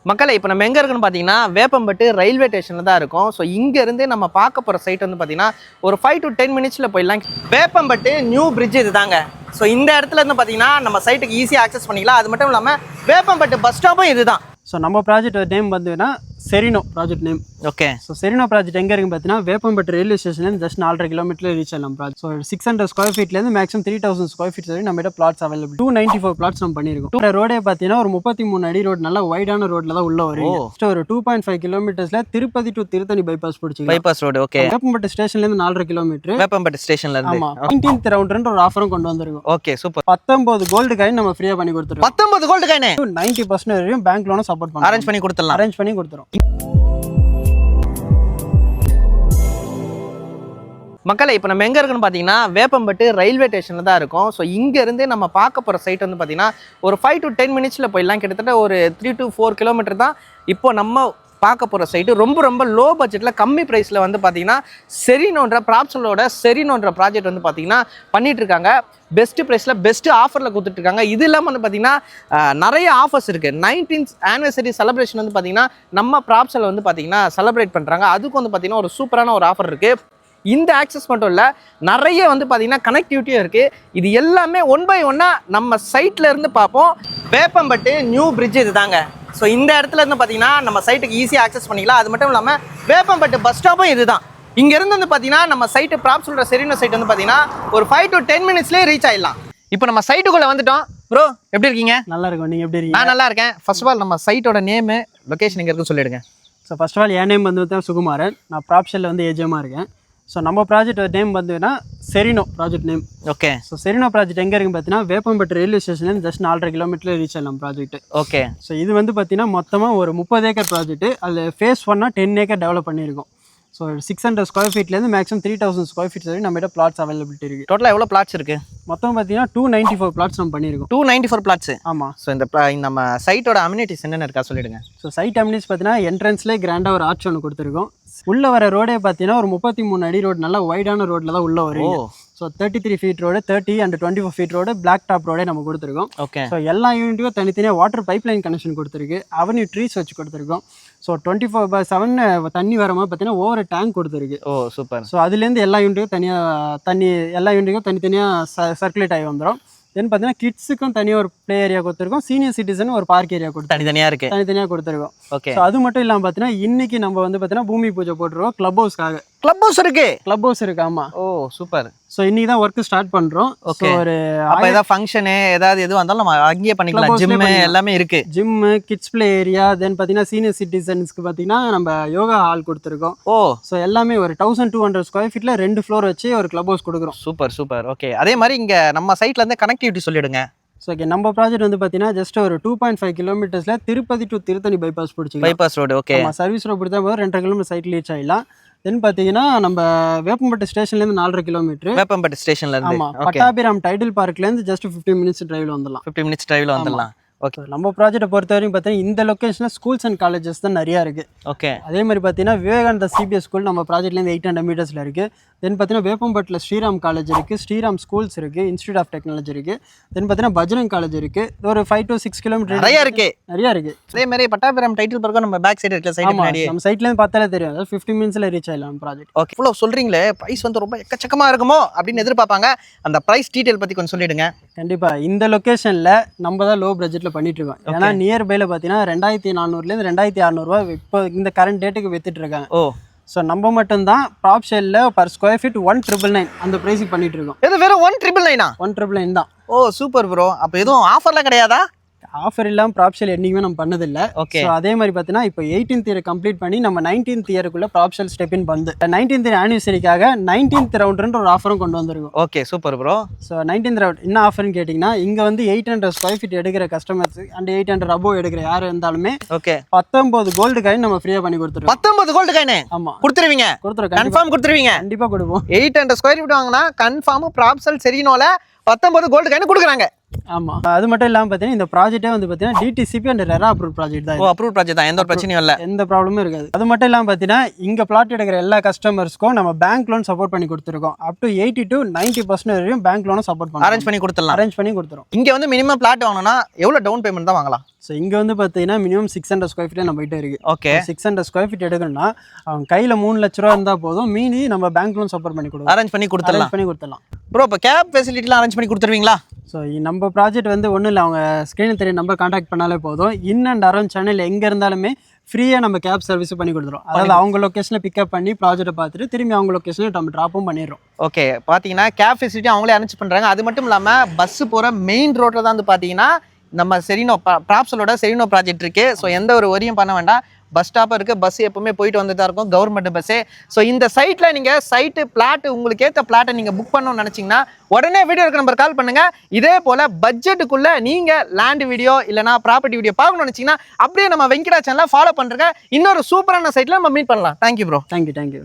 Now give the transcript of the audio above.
மக்களே இப்போ நம்ம எங்கே இருக்குன்னு பார்த்தீங்கன்னா வேப்பம்பட்டு ரயில்வே ஸ்டேஷனில் தான் இருக்கும். ஸோ இங்கேருந்து நம்ம பார்க்க போகிற சைட் வந்து பார்த்தீங்கன்னா ஒரு 5 to 10 மினிட்ஸில் போயிடலாம். வேப்பம்பட்டு நியூ பிரிட்ஜ் இது தாங்க. ஸோ இந்த இடத்துல இருந்து பார்த்தீங்கன்னா நம்ம சைட்டுக்கு ஈஸியாக ஆக்சஸ் பண்ணிக்கலாம். அது மட்டும் இல்லாமல் வேப்பம்பட்டு பஸ் ஸ்டாப்பும் இது தான். ஸோ நம்ம ப்ராஜெக்ட் நேம் வந்துன்னா Serino project name. Okay. So Serino project எங்கே இருக்குன்னு பார்த்தீங்கன்னா வேப்பம்பட்டு ரயில்வே ஸ்டேஷன்லேருந்து ஜஸ்ட் 4.5 கிலோமீட்டர் ரீச் ஆகலாம் ப்ராஜெக்ட். ஸோ 600 ஸ்கொயர் ஃபீட்லேருந்து மேக்ஸிமம் 3000 ஸ்கொயர் ஃபீட் வரைக்கும் நம்மகிட்ட பிளாட்ஸ் அவைலபிள். 294 பிளாட்ஸ் நம்ம பண்ணியிருக்கோம். ரோடே பார்த்தீங்கன்னா ஒரு 33 அடி ரோடு, நல்லா வைடான ரோட்ல தான் உள்ள வரும். ஒரு 2.5 கிலோமீட்டர்ஸ்ல திருப்பதி டு திருத்தணி பைபாஸ் பிடிச்சி பைபாஸ் ரோடு. ஓகே. வேப்பம்பட்டு ஸ்டேஷன்லேருந்து 4.5 கிலோமீட்டர். வேப்பம்பட்டு ஸ்டேஷன்ல இருந்து. ஆமா. 19th ரவுண்ட் ஒரு ஆஃபரும் கொண்டு வந்திருக்கும். Okay, super. 19 கோல்டு காயின் நம்ம ஃப்ரீயா பண்ணி கொடுத்துருவோம். 19 கோல்டு காயின் 90% வரையும் பேங்க் லோனும் சப்போர்ட் பண்ணி அரேஞ்ச் பண்ணி கொடுத்துடலாம். அரேஞ்ச் பண்ணி கொடுத்துரும். மக்களே இப்போ நம்ம எங்கே இருக்குன்னு பார்த்தீங்கன்னா வேப்பம்பட்டு ரயில்வே ஸ்டேஷனில் தான் இருக்கும். ஸோ இங்கேருந்து நம்ம பார்க்க போகிற சைட் வந்து பார்த்தீங்கன்னா ஒரு 5 to 10 மினிட்ஸில் போயிடலாம். கிட்டத்தட்ட ஒரு 3 to 4 கிலோமீட்டர் தான் இப்போ நம்ம பார்க்க போகிற சைட்டு. ரொம்ப லோ பட்ஜெட்டில் கம்மி ப்ரைஸில் வந்து பார்த்தீங்கன்னா செரினோன்ற ப்ராப்சலோட செரினோன்ற ப்ராஜெக்ட் வந்து பார்த்தீங்கன்னா பண்ணிகிட்ருக்காங்க. பெஸ்ட்டு ப்ரைஸில் பெஸ்ட்டு ஆஃபரில் கொடுத்துட்ருக்காங்க. இது இல்லாமல் வந்து பார்த்தீங்கன்னா நிறைய ஆஃபர்ஸ் இருக்குது. 19th ஆனிவர்சரி செலிப்ரேஷன் வந்து பார்த்தீங்கன்னா நம்ம ப்ராப்சல் வந்து பார்த்தீங்கன்னா செலிப்ரேட் பண்ணுறாங்க. அதுக்கு வந்து பார்த்தீங்கன்னா ஒரு சூப்பரான ஒரு ஆஃபர் இருக்குது. இந்த ஆக்சஸ் மட்டும் இல்லை, நிறைய வந்து பார்த்தீங்கன்னா கனெக்டிவிட்டியும் இருக்குது. இது எல்லாமே 1 by 1 நம்ம சைட்டில் இருந்து பார்ப்போம். வேப்பம்பட்டு நியூ பிரிட்ஜ் இது தாங்க. ஸோ இந்த இடத்துல இருந்து பார்த்தீங்கன்னா நம்ம சைட்டுக்கு ஈஸியாக ஆக்சஸ் பண்ணிக்கலாம். அது மட்டும் இல்லாமல் வேப்பம்பட்டு பஸ் ஸ்டாப்பும் இது தான். இங்கேருந்து வந்து பார்த்தீங்கன்னா நம்ம சைட்டு ப்ராப்சலோட செரினோ சைட் வந்து பார்த்தீங்கன்னா ஒரு 5 to 10 மினிட்ஸ்லேயே ரீச் ஆகிடலாம். இப்போ நம்ம சைட்டுக்குள்ளே வந்துட்டோம். ப்ரோ எப்படி இருக்கீங்க? நல்லா இருக்கும். நீங்கள் எப்படி இருக்கீங்க? நான் நல்லா இருக்கேன். ஃபர்ஸ்ட் ஆஃப் ஆல் நம்ம சைட்டோட நேமு, லொக்கேஷன் எங்கே இருக்குன்னு சொல்லிடுங்க. ஸோ ஃபர்ஸ்ட் ஆஃப் ஆல் என் நேம் வந்து சுகுமாரன். நான் ப்ராப்ஷலில் வந்து ஏஜிஎம்மாக இருக்கேன். ஸோ நம்ம ப்ராஜெக்ட் நேம் வந்துன்னா Serino project name. Okay. So Serino project எங்கே இருக்குன்னு பார்த்தீங்கன்னா வேப்பம்பட்டு ரயில்வே ஸ்டேஷன்லேருந்து ஜஸ்ட் 4.5 கிலோமீட்டர் ரீச் ஆகலாம் ப்ராஜெக்ட். ஓகே. ஸோ இது வந்து பார்த்தீங்கன்னா மொத்தமாக ஒரு 30 ஏக்கர் ப்ராஜெக்ட். அதில் ஃபேஸ் 1 10 ஏக்கர் டெவலப் பண்ணியிருக்கோம். ஸோ 600 ஸ்கொயர் ஃபீட்லேருந்து மேக்ஸிமம் 3000 ஸ்கொயர் ஃபீட் வரைக்கும் நம்மகிட்ட பிளாட்ஸ் அவைலபிலிட்டி இருக்குது. டோட்டலாக எவ்வளோ பிளாட்ஸ் இருக்குது? மொத்தம் பார்த்தீங்கன்னா 294 பிளாட்ஸ் நம்ம பண்ணியிருக்கோம். 294 பிளாட்ஸ். ஆமாம். ஸோ இந்த நம்ம சைட்டோட அம்யூனிட்டிஸ் என்னென்ன இருக்கா சொல்லிடுங்க. ஸோ சைட் அம்யூனிட்டிஸ் பார்த்தீங்கன்னா என்ட்ரன்ஸ்லேயே கிராண்டாக ஒரு ஆர்ச் ஒன்று கொடுத்துருக்கோம். உள்ளே வர ரோடே பார்த்தீங்கன்னா ஒரு 33 அடி ரோடு, நல்லா வைடான ரோட்டில் தான் உள்ளே வரும். So 33 feet road, 30 and 24 feet road, black top ரோடே நம்ம கொடுத்துருக்கோம். ஓகே. ஸோ எல்லா யூனிட்டுக்கும் தனித்தனியாக வாட்டர் பைப் லைன் கனெக்ஷன் கொடுத்துருக்கு. அவென்யூ ட்ரீஸ் வச்சு கொடுத்துருக்கோம். ஸோ 24/7 தண்ணி வரமாக பார்த்தீங்கன்னா ஓவர் டேங்க் கொடுத்துருக்கு. ஓ சூப்பர். ஸோ அதுலேருந்து எல்லா யூனிட்டுக்கும் தனியாக எல்லா யூனிட்டுக்கும் தனித்தனியாக சர்க்குலேட் ஆகி வந்துடும். தென் பார்த்தீங்கன்னா கிட்ஸுக்கும் தனியாக ஒரு ப்ளே ஏரியா கொடுத்துருக்கோம். சீனியர் சிட்டிசன் ஒரு பார்க் ஏரியா தனித்தனியாக கொடுத்துருக்கோம். ஓகே. ஸோ அது மட்டும் இல்லாமல் பார்த்தீங்கன்னா இன்னைக்கு நம்ம வந்து பார்த்தீங்கன்னா பூமி பூஜை போட்டுருவோம். கிளப் ஹவுஸ்க்காக. கிளப் ஹவுஸ் இருக்கு. ஆமாம். ஓ சூப்பர். ஸோ இன்னைக்கு தான் ஒர்க் ஸ்டார்ட் பண்ணுறோம். ஓகே. ஒரு அப்போ ஏதாவது ஃபங்க்ஷனு ஏதாவது எதுவும் வந்தாலும் நம்ம அங்கேயே பண்ணிக்கலாம். ஜிம்மு எல்லாமே இருக்குது. ஜிம்மு, கிட்ஸ் ப்ளே ஏரியா, தென் பார்த்தீங்கன்னா சீனியர் சிட்டிசன்ஸ்க்கு பார்த்தீங்கன்னா நம்ம யோகா ஹால் கொடுத்துருக்கோம். ஓ. ஸோ எல்லாமே ஒரு 1200 ஸ்கொயர் ஃபீட்டில் 2 ஃப்ளோர் வச்சு ஒரு கிளப் ஹவுஸ் கொடுக்குறோம். சூப்பர். ஓகே. அதே மாதிரி இங்கே நம்ம சைட்ல இருந்து கனெக்டிவிட்டி சொல்லிடுங்க. ஸோ ஓகே, நம்ம ப்ராஜெக்ட் வந்து பார்த்தீங்கன்னா ஜஸ்ட் ஒரு 2.5 கிலோமீட்டர்ஸில் திருப்பதி டு திருத்தணி பைபாஸ் பிடிச்சி bypass road. Okay. Service road பிடிச்சா போதும் 2.5 கிலோமீட்டர் சைட் ரீச் ஆகிடலாம். தென் பார்த்தீங்கன்னா நம்ம வேப்பம்பட்டு ஸ்டேஷன்லேருந்து 4.5 கிலோமீட்டர். வேப்பம்பட்டு ஸ்டேஷன்ல இருந்து. ஆமாம். பட்டாபிராம் டைட்டில் பார்க்லேருந்து ஜஸ்ட் 15 மினிட்ஸ் டிரைவில் வந்துடலாம். 15 மினிட்ஸ் டிரைவில் வந்துடலாம். ஓகே. நம்ம ப்ராஜெக்ட்டை பொறுத்த வரைக்கும் பார்த்தீங்கன்னா இந்த லொக்கேஷனில் ஸ்கூல்ஸ் அண்ட் காலேஜஸ் தான் நிறையா இருக்குது. ஓகே. அதே மாதிரி பார்த்தீங்கன்னா விவேகானந்தா சிபிஎஸ் ஸ்கூல் நம்ம ப்ராஜெக்ட்லேருந்து 800 மீட்டர்ஸில் இருக்குது. தென் பார்த்தீங்கன்னா வேப்பம்பட்டில் ஸ்ரீராம் காலேஜ் இருக்குது, ஸ்ரீராம் ஸ்கூல்ஸ் இருக்குது, இன்ஸ்டியூட் ஆஃப் டெக்னாலஜி இருக்குது. தென் பார்த்தீங்கன்னா பஜ்ரங் காலேஜ் இருக்குது. ஒரு 5 to 6 கிலோமீட்டர் நிறையா இருக்குது. அதே மாதிரி பட்டாபிராம் டைட்டில் பார்க்க நம்ம பேக் சைடு இருக்க சைடு முன்னாடி நம்ம சைட்லேருந்து பார்த்தாலே தெரியும். அதாவது 15 மினிட்ஸில் ரீச் ஆகலாம் ப்ராஜெக்ட். ஓகே. இவ்வளோ சொல்கிறீங்களே, ப்ரைஸ் வந்து ரொம்ப எக்கச்சக்கமாக இருக்குமோ அப்படின்னு எதிர்பார்ப்பாங்க. அந்த ப்ரைஸ் டீட்டெயில் பற்றி கொஞ்சம் சொல்லிடுங்க. கண்டிப்பாக இந்த லொக்கேஷனில் நம்ம தான் லோ பட்ஜெட்டில் பண்ணிட்டு இருக்கோம். ஏன்னா நியர்பைல பார்த்தீங்கன்னா 2400 2600 இப்போ இந்த கரண்ட் டேட்டுக்கு வித்துட்டு இருக்காங்க. ஓ. ஸோ நம்ம மட்டும்தான் ப்ராப்ஷலில் பர் ஸ்கொயர் ஃபீட் 1,999 அந்த ப்ரைஸுக்கு பண்ணிட்டு இருக்கோம். இது வெறும் 1,999 1,999 தான். ஓ சூப்பர் ப்ரோ. அப்போ எதுவும் ஆஃபர்லாம் கிடையாதா? ஆஃபர் இல்லாமல் ப்ராப்ஷல் என்றைக்குமே நம்ம பண்ணதில்லை. ஓகே. ஸோ அதே மாதிரி பார்த்தீங்கன்னா இப்போ 18th இயர் கம்ப்ளீட் பண்ணி நம்ம 19th இயருக்குள்ள ப்ராப்ஷல் ஸ்டெப் இன் வந்து 19th இயர் ஆனிவர்சரிக்காக 19th ரவுண்டுன்ற ஒரு ஆஃபரும் கொண்டு வந்திருக்கும். Okay super bro. So 19th round என்ன ஆஃபர்னு கேட்டிங்கன்னா இங்கே வந்து 800 ஸ்கொயர் ஃபீட் எடுக்கிற கஸ்டமர்ஸ் அண்ட் 800 அபோவ் எடுக்கிற யார் இருந்தாலுமே ஓகே 19 கோல்டு காயின் நம்ம ஃப்ரீயாக பண்ணி கொடுத்துருவோம். 19 கோல்டு காயின்? ஆமாம் கொடுத்துருவீங்க. கொடுத்துருவோம். கன்ஃபார்ம் கொடுத்துருவீங்க. கண்டிப்பாக கொடுப்போம். 800 ஸ்கொயர் ஃபீட் வாங்கினா கன்ஃபார்ம் ப்ராப்ஷல் செரினோல 19 கோல்டு காயின் கொடுக்குறாங்க. ஆமாம், அது மட்டும் இல்லாமல் பார்த்தீங்கன்னா இந்த ப்ராஜெக்ட்டே வந்து பார்த்தீங்கன்னா DTCP and RERA approve project தான். அப்ரூவ் ப்ராஜெக்ட் தான், எந்த ஒரு பிரச்சனையும் இல்லை, எந்த ப்ராப்ளமும் இருக்காது. அது மட்டும் இல்லாமல் பார்த்தீங்கன்னா இங்கே பிளாட் எடுக்கிற எல்லா கஸ்டமர்ஸ்க்கும் நம்ம பேங்க் லோன் சப்போர்ட் பண்ணி கொடுத்துருக்கோம். அப் டு 80 to 90% வரையும் பேங்க் லோனும் சப்போர்ட் பண்ணி அரேஞ்ச் பண்ணி கொடுத்துடலாம். அரேஞ்ச் பண்ணி கொடுத்துரும். இங்கே வந்து மினிமம் பிளாட் வாங்கணும்னா எவ்வளோ டவுன் பேமெண்ட் தான் வாங்கலாம்? ஸோ இங்கே வந்து பார்த்தீங்கன்னா மினிமம் 600 ஸ்கொயர் ஃபீட்டே நம்ம கிட்ட இருக்குது. ஓகே, 600 ஸ்கொயர் ஃபீட் எடுக்கணும்னா அவங்க கையில் 3 லட்ச ரூபா இருந்தால் போதும், மீதி நம்ம பேங்க் லோன் சப்போர்ட் பண்ணி கொடுக்கலாம், அரேஞ்ச் பண்ணி கொடுத்துடலாம். ப்ரோ இப்போ கேப் ஃபெசிலிட்டிலாம் அரேஞ்ச் பண்ணி கொடுத்துருவீங்களா? ஸோ நம்ம ப்ராஜெக்ட் வந்து ஒன்றும் இல்லை, அவங்க ஸ்க்ரீனில் தெரிய நம்பர் கான்டாக்ட் பண்ணாலே போதும். இன் அண்ட் அரௌண்ட் சேனல் எங்கே இருந்தாலுமே ஃப்ரீயாக நம்ம கேப் சர்வீஸ் பண்ணி கொடுத்துரும். அதாவது அவங்க லொக்கேஷனில் பிக்கப் பண்ணி ப்ராஜெக்ட்டை பார்த்துட்டு திரும்பி அவங்க லொக்கேஷனில் நம்ம ட்ராப்பும் பண்ணிடுறோம். ஓகே, பார்த்தீங்கன்னா கேப் ஃபெசிலிட்டி அவங்களே அரேஞ்ச் பண்ணுறாங்க. அது மட்டும் இல்லாமல் பஸ்ஸு போகிற மெயின் ரோட்டில் தான் வந்து பார்த்தீங்கன்னா நம்ம செரினோ ப்ராப்ஸலோட செரினோ ப்ராஜெக்ட் இருக்குது. ஸோ எந்த ஒரு வரியும் பண்ண வேண்டாம், பஸ் ஸ்டாப்பாக இருக்குது, பஸ் எப்பவுமே போயிட்டு வந்து தான் இருக்கும், கவர்மெண்ட் பஸ்ஸே. ஸோ இந்த சைட்டில் நீங்கள் சைட்டு பிளாட்டு உங்களுக்கு ஏற்ற பிளாட்டை நீங்கள் புக் பண்ணணும்னு நினச்சிங்கன்னா உடனே வீடியோ இருக்க நம்பர் கால் பண்ணுங்கள். இதே போல் பட்ஜெட்டுக்குள்ளே நீங்கள் லேண்ட் வீடியோ இல்லைனா ப்ராப்பர்ட்டி வீடியோ பார்க்கணும்னு நினச்சிங்கன்னா அப்படியே நம்ம வெங்கடா சேனலை ஃபாலோ பண்ணுறேங்க. இன்னொரு சூப்பரான சைட்டில் நம்ம மீட் பண்ணலாம். Thank you bro. தேங்க்யூ.